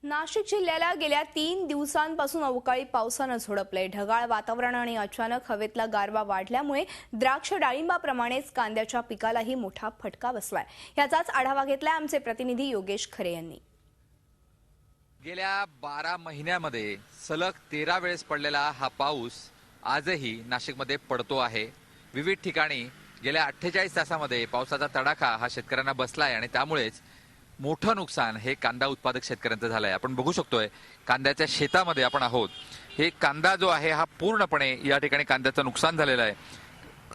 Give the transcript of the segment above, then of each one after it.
नाशिक जिल्ह्याला गेल्या 3 दिवसांपासून अवकाळी पावसानं झोडपलंय। ढगाळ वातावरण आणि अचानक हवेतला गारवा वाढल्यामुळे द्राक्ष डाळिंबाप्रमाणेच कांद्याच्या पिकालाही मोठा फटका बसलाय। याचाच आढावा घेतलाय आमचे प्रतिनिधी योगेश खरे यांनी। गेल्या 12 महिन्यामध्ये सलग 13 वेळेस पडलेला हा पाऊस आजही नाशिकमध्ये पडतो आहे। विविध ठिकाणी गेल्या 48 तासामध्ये पावसाचा तडाखा हा शेतकऱ्यांना बसलाय आणि त्यामुळेच मोठं नुकसान हे कांदा उत्पादक शेतकऱ्यांचं झालंय। आपण बघू शकतोय कांद्याच्या शेतामध्ये आपण आहोत। हे कांदा जो आहे हा पूर्णपणे या ठिकाणी कांद्याचं नुकसान झालेलं आहे।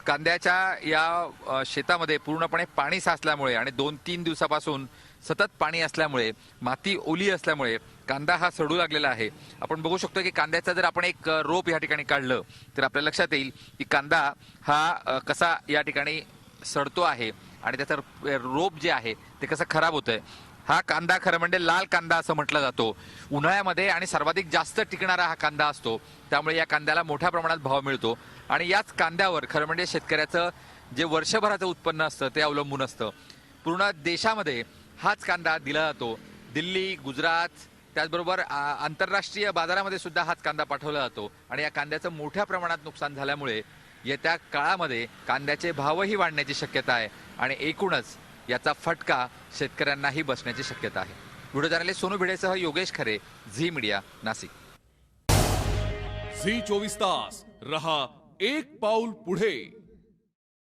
कांद्याच्या या शेतामध्ये पूर्णपणे पाणी साचल्यामुळे आणि 2-3 दिवसापासून सतत पाणी असल्यामुळे माती ओली असल्यामुळे कांदा हा सडू लागलेला आहे। आपण बघू शकतो की कांद्याचा जर आपण एक रोप या ठिकाणी काढलं तर आपल्या लक्षात येईल की कांदा हा कसा या ठिकाणी सडतो आहे आणि त्याचं रोप जे आहे ते कसं खराब होतंय। हा कांदा खरं म्हणजे लाल कांदा असं म्हटलं जातो। उन्हाळ्यामध्ये आणि सर्वाधिक जास्त टिकणारा हा कांदा असतो, त्यामुळे या कांद्याला मोठ्या प्रमाणात भाव मिळतो आणि याच कांद्यावर खरं म्हणजे शेतकऱ्याचं जे वर्षभराचं उत्पन्न असतं ते अवलंबून असतं। पूर्ण देशामध्ये हाच कांदा दिला जातो। दिल्ली, गुजरात त्याचबरोबर आंतरराष्ट्रीय बाजारामध्ये सुद्धा हाच कांदा पाठवला जातो आणि या कांद्याचं मोठ्या प्रमाणात नुकसान झाल्यामुळे येत्या काळामध्ये कांद्याचे भावही वाढण्याची शक्यता आहे आणि एकूणच याचा फटका शेतकऱ्यांनाही बसण्याची शक्यता आहे। व्हिडिओ जर्नलिस्ट सोनू भिडेसह योगेश खरे, झी मीडिया, नाशिक। झी 24 तास रहा एक पाऊल पुढे।